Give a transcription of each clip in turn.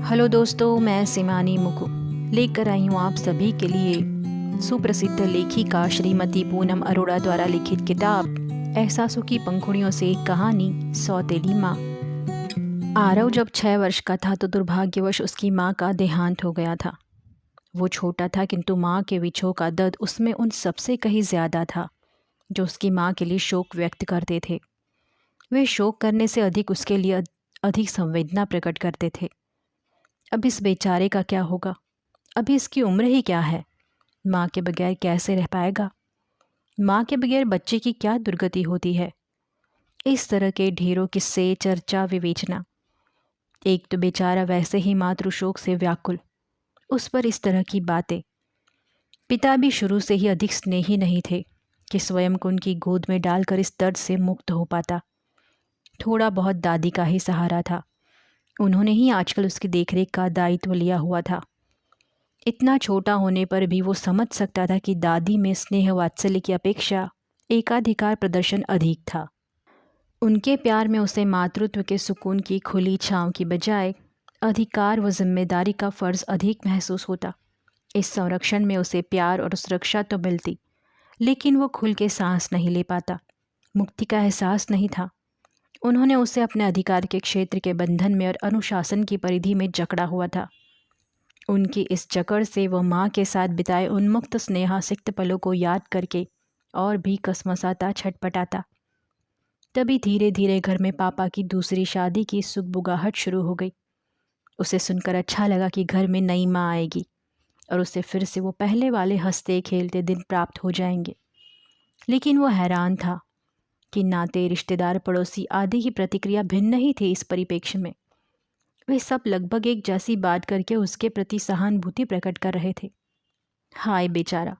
Hello दोस्तों, मैं सिमानी मुकु लेकर आई हूँ आप सभी के लिए सुप्रसिद्ध लेखिका श्रीमती पूनम अरोड़ा द्वारा लिखित किताब एहसासों की पंखुड़ियों से एक कहानी सौतेली माँ। आरव जब 6 वर्ष का था तो दुर्भाग्यवश उसकी माँ का देहांत हो गया था। वो छोटा था किंतु माँ के विछोह का दर्द उसमें उन सबसे कहीं ज़्यादा था जो उसकी माँ के लिए शोक व्यक्त करते थे। वे शोक करने से अधिक उसके लिए अधिक संवेदना प्रकट करते थे। अब इस बेचारे का क्या होगा? अभी इसकी उम्र ही क्या है? माँ के बगैर कैसे रह पाएगा? माँ के बगैर बच्चे की क्या दुर्गति होती है? इस तरह के ढेरों किस्से, चर्चा, विवेचना। एक तो बेचारा वैसे ही मातृशोक से व्याकुल, उस पर इस तरह की बातें। पिता भी शुरू से ही अधिक स्नेही नहीं थे कि स्वयं को उनकी गोद में डालकर इस दर्द से मुक्त हो पाता। थोड़ा बहुत दादी का ही सहारा था। उन्होंने ही आजकल उसकी देखरेख का दायित्व लिया हुआ था। इतना छोटा होने पर भी वो समझ सकता था कि दादी में स्नेह वात्सल्य की अपेक्षा एकाधिकार प्रदर्शन अधिक था। उनके प्यार में उसे मातृत्व के सुकून की खुली छांव की बजाय अधिकार व जिम्मेदारी का फ़र्ज अधिक महसूस होता। इस संरक्षण में उसे प्यार और सुरक्षा तो मिलती, लेकिन वो खुल के सांस नहीं ले पाता। मुक्ति का एहसास नहीं था। उन्होंने उसे अपने अधिकार के क्षेत्र के बंधन में और अनुशासन की परिधि में जकड़ा हुआ था। उनकी इस जकड़ से वह माँ के साथ बिताए उन्मुक्त स्नेहासिक्त पलों को याद करके और भी कसमसाता, छटपटाता। तभी धीरे धीरे घर में पापा की दूसरी शादी की सुगबुगाहट शुरू हो गई। उसे सुनकर अच्छा लगा कि घर में नई माँ आएगी और उसे फिर से वो पहले वाले हंसते खेलते दिन प्राप्त हो जाएंगे। लेकिन वो हैरान था कि नाते, रिश्तेदार, पड़ोसी आदि की प्रतिक्रिया भिन्न ही थी इस परिप्रेक्ष्य में। वे सब लगभग एक जैसी बात करके उसके प्रति सहानुभूति प्रकट कर रहे थे। हाय बेचारा,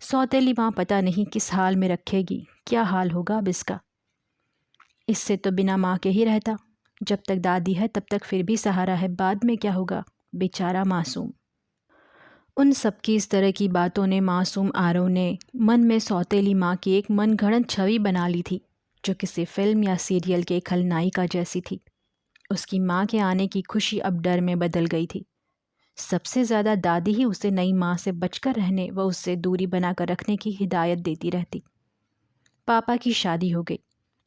सौतेली माँ पता नहीं किस हाल में रखेगी, क्या हाल होगा अब इसका। इससे तो बिना माँ के ही रहता। जब तक दादी है तब तक फिर भी सहारा है, बाद में क्या होगा? बेचारा मासूम। उन सबकी इस तरह की बातों ने मासूम आरव ने मन में सौतेली माँ की एक मनगढ़ंत छवि बना ली थी, जो किसी फिल्म या सीरियल के खलनायिका जैसी थी। उसकी माँ के आने की खुशी अब डर में बदल गई थी। सबसे ज़्यादा दादी ही उसे नई माँ से बचकर रहने व उससे दूरी बनाकर रखने की हिदायत देती रहती। पापा की शादी हो गई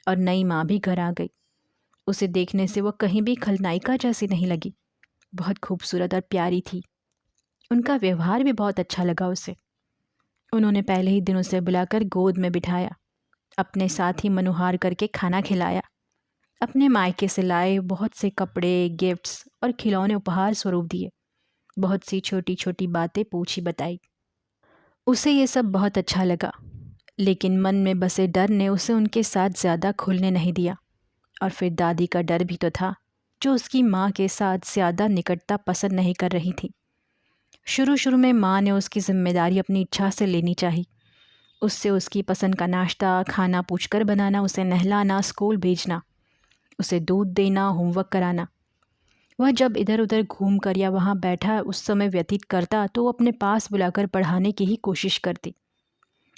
और नई माँ भी घर आ गई। उसे देखने से वह कहीं भी खलनायिका जैसी नहीं लगी। बहुत खूबसूरत और प्यारी थी। उनका व्यवहार भी बहुत अच्छा लगा उसे। उन्होंने पहले ही दिन उसे बुलाकर गोद में बिठाया, अपने साथ ही मनुहार करके खाना खिलाया। अपने मायके से लाए बहुत से कपड़े, गिफ्ट्स और खिलौने उपहार स्वरूप दिए। बहुत सी छोटी छोटी बातें पूछी बताई। उसे ये सब बहुत अच्छा लगा, लेकिन मन में बसे डर ने उसे उनके साथ ज़्यादा खुलने नहीं दिया। और फिर दादी का डर भी तो था, जो उसकी माँ के साथ ज़्यादा निकटता पसंद नहीं कर रही थी। शुरू शुरू में माँ ने उसकी जिम्मेदारी अपनी इच्छा से लेनी चाहिए। उससे उसकी पसंद का नाश्ता खाना पूछकर बनाना, उसे नहलाना, स्कूल भेजना, उसे दूध देना, होमवर्क कराना। वह जब इधर उधर घूम कर या वहाँ बैठा उस समय व्यतीत करता तो वो अपने पास बुलाकर पढ़ाने की ही कोशिश करती।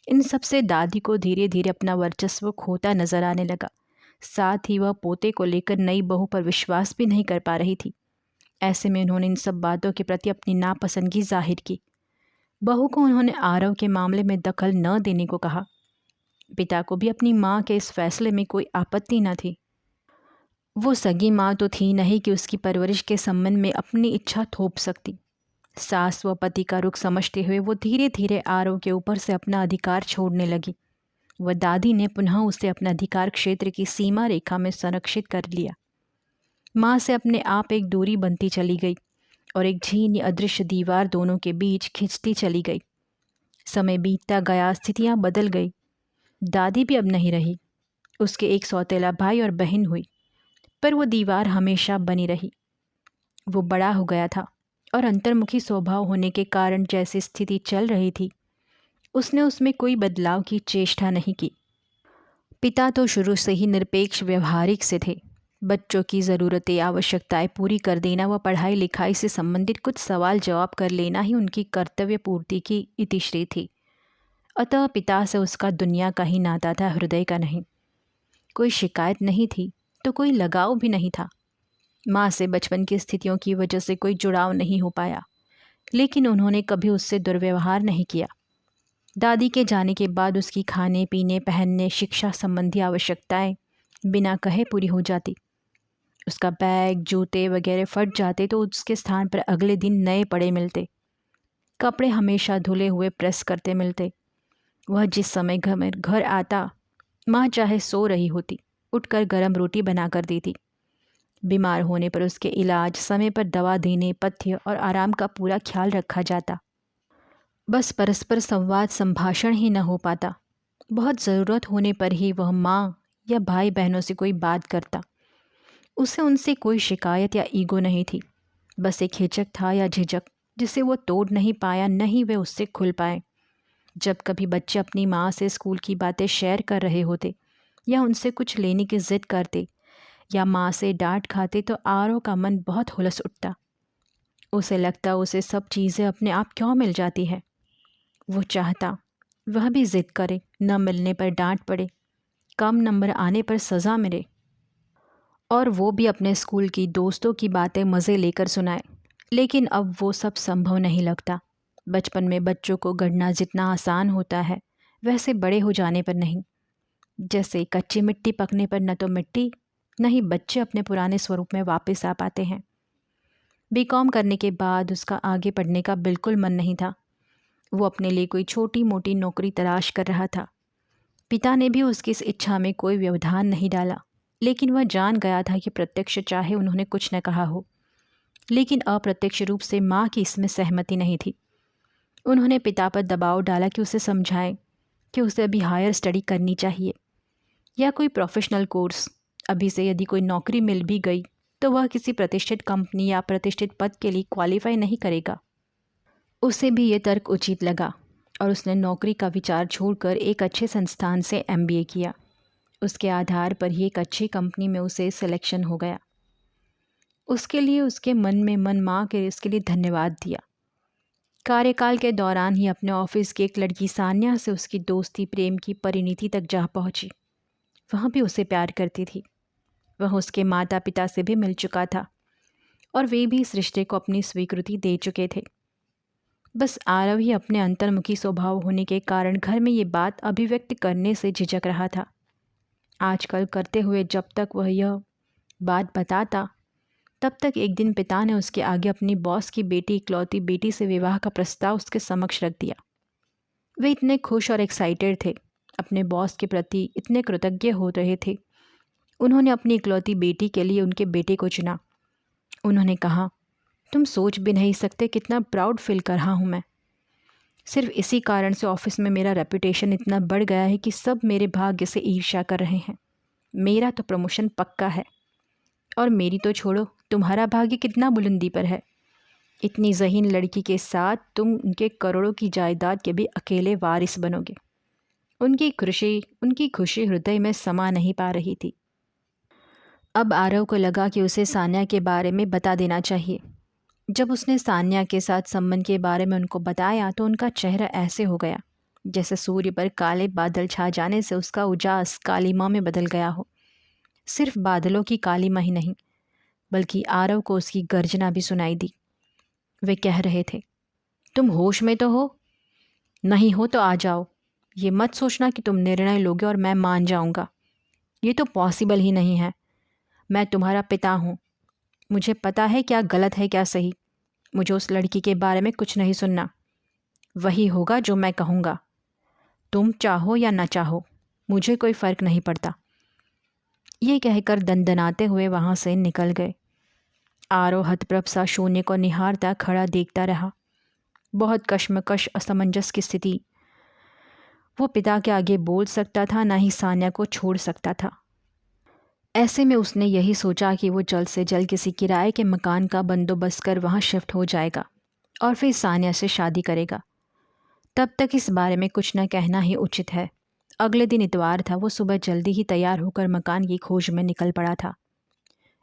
इन सब से दादी को धीरे धीरे अपना वर्चस्व खोता नजर आने लगा। साथ ही वह पोते को लेकर नई बहू पर विश्वास भी नहीं कर पा रही थी। ऐसे में उन्होंने इन सब बातों के प्रति अपनी नापसंदगी जाहिर की। बहू को उन्होंने आरव के मामले में दखल न देने को कहा। पिता को भी अपनी माँ के इस फैसले में कोई आपत्ति न थी। वो सगी माँ तो थी नहीं कि उसकी परवरिश के संबंध में अपनी इच्छा थोप सकती। सास व पति का रुख समझते हुए वो धीरे धीरे आरव के ऊपर से अपना अधिकार छोड़ने लगी। वह दादी ने पुनः उसे अपने अधिकार क्षेत्र की सीमा रेखा में संरक्षित कर लिया। माँ से अपने आप एक दूरी बनती चली गई और एक झीनी अदृश्य दीवार दोनों के बीच खिंचती चली गई। समय बीतता गया, स्थितियाँ बदल गई। दादी भी अब नहीं रही। उसके एक सौतेला भाई और बहन हुई, पर वो दीवार हमेशा बनी रही। वो बड़ा हो गया था और अंतर्मुखी स्वभाव होने के कारण जैसी स्थिति चल रही थी, उसने उसमें कोई बदलाव की चेष्टा नहीं की। पिता तो शुरू से ही निरपेक्ष व्यवहारिक से थे। बच्चों की ज़रूरतें, आवश्यकताएं पूरी कर देना व पढ़ाई लिखाई से संबंधित कुछ सवाल जवाब कर लेना ही उनकी कर्तव्य पूर्ति की इतिश्री थी। अतः पिता से उसका दुनिया का ही नाता था, हृदय का नहीं। कोई शिकायत नहीं थी तो कोई लगाव भी नहीं था। माँ से बचपन की स्थितियों की वजह से कोई जुड़ाव नहीं हो पाया, लेकिन उन्होंने कभी उससे दुर्व्यवहार नहीं किया। दादी के जाने के बाद उसकी खाने पीने, पहनने, शिक्षा संबंधी आवश्यकताएं बिना कहे पूरी हो जाती। उसका बैग, जूते वगैरह फट जाते तो उसके स्थान पर अगले दिन नए पड़े मिलते। कपड़े हमेशा धुले हुए प्रेस करते मिलते। वह जिस समय घर आता, माँ चाहे सो रही होती, उठकर गरम रोटी बना कर देती। बीमार होने पर उसके इलाज, समय पर दवा देने, पथ्य और आराम का पूरा ख्याल रखा जाता। बस परस्पर संवाद, संभाषण ही न हो पाता। बहुत ज़रूरत होने पर ही वह माँ या भाई बहनों से कोई बात करता। उसे उनसे कोई शिकायत या ईगो नहीं थी, बस एक हिचक था या झिझक जिसे वो तोड़ नहीं पाया, न ही वे उससे खुल पाए। जब कभी बच्चे अपनी माँ से स्कूल की बातें शेयर कर रहे होते या उनसे कुछ लेने की जिद करते या माँ से डांट खाते तो आरव का मन बहुत हुलस उठता। उसे लगता उसे सब चीज़ें अपने आप क्यों मिल जाती है। वो चाहता वह भी जिद करे, न मिलने पर डांट पड़े, कम नंबर आने पर सज़ा मिले, और वो भी अपने स्कूल की दोस्तों की बातें मज़े लेकर सुनाए। लेकिन अब वो सब संभव नहीं लगता। बचपन में बच्चों को गढ़ना जितना आसान होता है, वैसे बड़े हो जाने पर नहीं। जैसे कच्ची मिट्टी पकने पर न तो मिट्टी, न ही बच्चे अपने पुराने स्वरूप में वापस आ पाते हैं। बीकॉम करने के बाद उसका आगे पढ़ने का बिल्कुल मन नहीं था। वो अपने लिए कोई छोटी मोटी नौकरी तलाश कर रहा था। पिता ने भी उसकी इस इच्छा में कोई व्यवधान नहीं डाला, लेकिन वह जान गया था कि प्रत्यक्ष चाहे उन्होंने कुछ न कहा हो, लेकिन अप्रत्यक्ष रूप से माँ की इसमें सहमति नहीं थी। उन्होंने पिता पर दबाव डाला कि उसे समझाएं कि उसे अभी हायर स्टडी करनी चाहिए या कोई प्रोफेशनल कोर्स। अभी से यदि कोई नौकरी मिल भी गई तो वह किसी प्रतिष्ठित कंपनी या प्रतिष्ठित पद के लिए क्वालिफाई नहीं करेगा। उसे भी ये तर्क उचित लगा और उसने नौकरी का विचार छोड़कर एक अच्छे संस्थान से MBA किया। उसके आधार पर ही एक अच्छी कंपनी में उसे सिलेक्शन हो गया। उसके लिए उसके मन में मन माँ के उसके लिए धन्यवाद दिया। कार्यकाल के दौरान ही अपने ऑफिस की एक लड़की सान्या से उसकी दोस्ती प्रेम की परिणति तक जा पहुंची। वह भी उसे प्यार करती थी। वह उसके माता पिता से भी मिल चुका था और वे भी इस रिश्ते को अपनी स्वीकृति दे चुके थे। बस आरव ही अपने अंतर्मुखी स्वभाव होने के कारण घर में ये बात अभिव्यक्त करने से झिझक रहा था। आजकल करते हुए जब तक वह यह बात बताता, तब तक एक दिन पिता ने उसके आगे अपनी बॉस की बेटी, इकलौती बेटी से विवाह का प्रस्ताव उसके समक्ष रख दिया। वे इतने खुश और एक्साइटेड थे, अपने बॉस के प्रति इतने कृतज्ञ हो रहे थे। उन्होंने अपनी इकलौती बेटी के लिए उनके बेटे को चुना। उन्होंने कहा, तुम सोच भी नहीं सकते कितना प्राउड फील कर रहा हूँ मैं। सिर्फ इसी कारण से ऑफिस में मेरा रेपुटेशन इतना बढ़ गया है कि सब मेरे भाग्य से ईर्ष्या कर रहे हैं। मेरा तो प्रमोशन पक्का है, और मेरी तो छोड़ो, तुम्हारा भाग्य कितना बुलंदी पर है। इतनी ज़हीन लड़की के साथ तुम उनके करोड़ों की जायदाद के भी अकेले वारिस बनोगे। उनकी खुशी हृदय में समा नहीं पा रही थी। अब आरव को लगा कि उसे सान्या के बारे में बता देना चाहिए। जब उसने सान्या के साथ संबंध के बारे में उनको बताया तो उनका चेहरा ऐसे हो गया जैसे सूर्य पर काले बादल छा जाने से उसका उजास कालीमा में बदल गया हो। सिर्फ बादलों की कालीमा ही नहीं, बल्कि आरव को उसकी गर्जना भी सुनाई दी। वे कह रहे थे, तुम होश में तो हो? नहीं हो तो आ जाओ। ये मत सोचना कि तुम निर्णय लोगे और मैं मान जाऊंगा। ये तो पॉसिबल ही नहीं है। मैं तुम्हारा पिता हूँ। मुझे पता है क्या गलत है क्या सही। मुझे उस लड़की के बारे में कुछ नहीं सुनना। वही होगा जो मैं कहूँगा। तुम चाहो या ना चाहो, मुझे कोई फ़र्क नहीं पड़ता। ये कहकर दनदनाते हुए वहाँ से निकल गए। आरव हतप्रभ सा शून्य को निहारता खड़ा देखता रहा। बहुत कश्मकश असमंजस की स्थिति। वो पिता के आगे बोल सकता था, ना ही सान्या को छोड़ सकता था। ऐसे में उसने यही सोचा कि वो जल्द से जल्द किसी किराए के मकान का बंदोबस्त कर वहाँ शिफ्ट हो जाएगा और फिर सान्या से शादी करेगा। तब तक इस बारे में कुछ न कहना ही उचित है। अगले दिन इतवार था। वो सुबह जल्दी ही तैयार होकर मकान की खोज में निकल पड़ा था।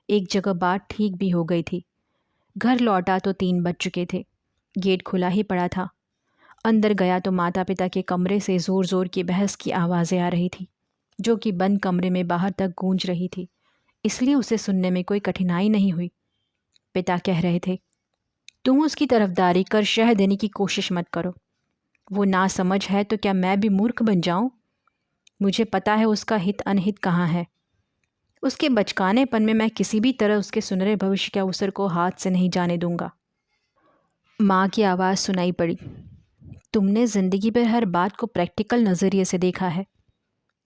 एक जगह बात ठीक भी हो गई थी। घर लौटा तो 3 बज चुके थे। गेट खुला ही पड़ा था। अंदर गया तो माता पिता के कमरे से ज़ोर ज़ोर की बहस की आवाज़ें आ रही थी, जो कि बंद कमरे में बाहर तक गूंज रही थी। इसलिए उसे सुनने में कोई कठिनाई नहीं हुई। पिता कह रहे थे, तुम उसकी तरफदारी कर शह देने की कोशिश मत करो। वो ना समझ है तो क्या मैं भी मूर्ख बन जाऊं? मुझे पता है उसका हित अनहित कहाँ है। उसके बचकानेपन में मैं किसी भी तरह उसके सुनहरे भविष्य के अवसर को हाथ से नहीं जाने दूंगा। माँ की आवाज़ सुनाई पड़ी, तुमने ज़िंदगी पर हर बात को प्रैक्टिकल नज़रिए से देखा है?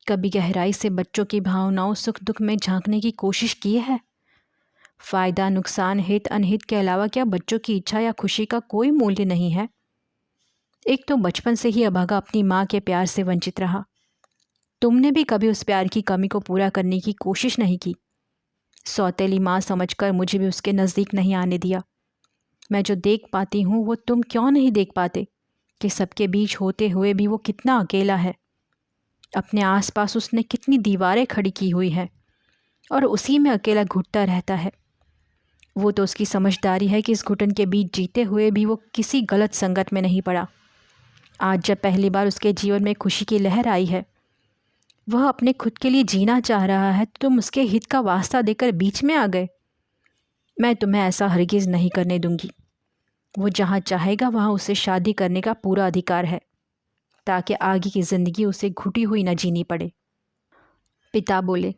कभी गहराई से बच्चों की भावनाओं सुख दुख में झांकने की कोशिश की है? फ़ायदा नुकसान हित अनहित के अलावा क्या बच्चों की इच्छा या खुशी का कोई मूल्य नहीं है? एक तो बचपन से ही अभागा अपनी माँ के प्यार से वंचित रहा। तुमने भी कभी उस प्यार की कमी को पूरा करने की कोशिश नहीं की। सौतेली माँ समझकर मुझे भी उसके नज़दीक नहीं आने दिया। मैं जो देख पाती हूँ वो तुम क्यों नहीं देख पाते कि सबके बीच होते हुए भी वो कितना अकेला है। अपने आसपास उसने कितनी दीवारें खड़ी की हुई हैं और उसी में अकेला घुटता रहता है। वो तो उसकी समझदारी है कि इस घुटन के बीच जीते हुए भी वो किसी गलत संगत में नहीं पड़ा। आज जब पहली बार उसके जीवन में खुशी की लहर आई है, वह अपने खुद के लिए जीना चाह रहा है, तो तुम उसके हित का वास्ता देकर बीच में आ गए। मैं तुम्हें ऐसा हरगिज़ नहीं करने दूंगी। वो जहाँ चाहेगा वहाँ उसे शादी करने का पूरा अधिकार है, ताकि आगे की ज़िंदगी उसे घुटी हुई न जीनी पड़े। पिता बोले,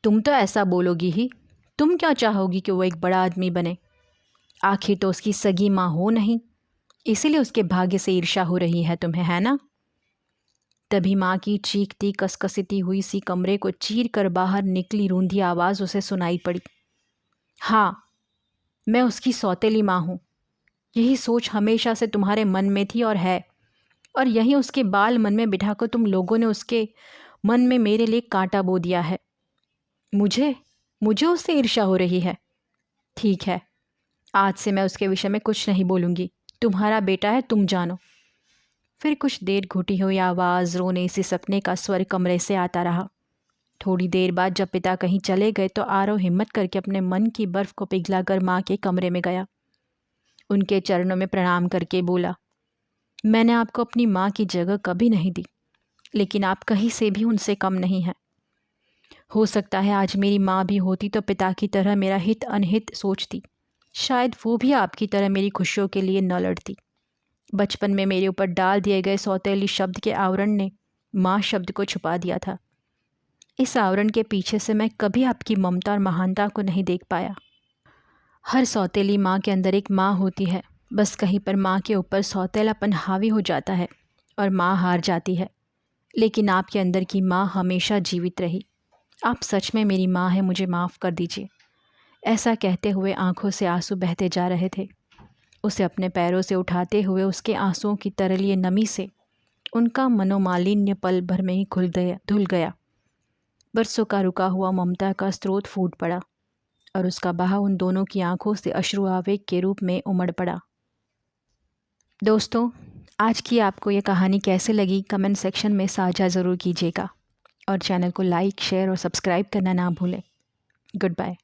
तुम तो ऐसा बोलोगी ही। तुम क्या चाहोगी कि वो एक बड़ा आदमी बने? आखिर तो उसकी सगी माँ हो नहीं, इसीलिए उसके भाग्य से ईर्ष्या हो रही है तुम्हें, है ना? तभी माँ की चीखती कसकसीती हुई सी कमरे को चीर कर बाहर निकली रूंधी आवाज़ उसे सुनाई पड़ी। हाँ, मैं उसकी सौतेली माँ हूँ। यही सोच हमेशा से तुम्हारे मन में थी और है, और यही उसके बाल मन में बिठाकर तुम लोगों ने उसके मन में मेरे लिए कांटा बो दिया है। मुझे मुझे उससे ईर्ष्या हो रही है। ठीक है, आज से मैं उसके विषय में कुछ नहीं बोलूँगी। तुम्हारा बेटा है, तुम जानो। फिर कुछ देर घुटी हुई आवाज़, रोने सिसकने का स्वर कमरे से आता रहा। थोड़ी देर बाद जब पिता कहीं चले गए तो आरव हिम्मत करके अपने मन की बर्फ़ को पिघलाकर माँ के कमरे में गया। उनके चरणों में प्रणाम करके बोला, मैंने आपको अपनी माँ की जगह कभी नहीं दी, लेकिन आप कहीं से भी उनसे कम नहीं हैं। हो सकता है आज मेरी माँ भी होती तो पिता की तरह मेरा हित अनहित सोचती। शायद वो भी आपकी तरह मेरी खुशियों के लिए न लड़ती। बचपन में मेरे ऊपर डाल दिए गए सौतेली शब्द के आवरण ने माँ शब्द को छुपा दिया था। इस आवरण के पीछे से मैं कभी आपकी ममता और महानता को नहीं देख पाया। हर सौतेली माँ के अंदर एक माँ होती है, बस कहीं पर माँ के ऊपर सौतेलापन हावी हो जाता है और माँ हार जाती है। लेकिन आपके अंदर की माँ हमेशा जीवित रही। आप सच में मेरी माँ हैं, मुझे माफ़ कर दीजिए। ऐसा कहते हुए आंखों से आंसू बहते जा रहे थे। उसे अपने पैरों से उठाते हुए उसके आंसुओं की तरलीय नमी से उनका मनोमालिन्य पल भर में ही धुल गया। बरसों का रुका हुआ ममता का स्रोत फूट पड़ा और उसका बहाव उन दोनों की आंखों से अश्रु आवेग के रूप में उमड़ पड़ा। दोस्तों, आज की आपको ये कहानी कैसे लगी कमेंट सेक्शन में साझा ज़रूर कीजिएगा और चैनल को लाइक, शेयर और सब्सक्राइब करना ना भूलें। Good bye.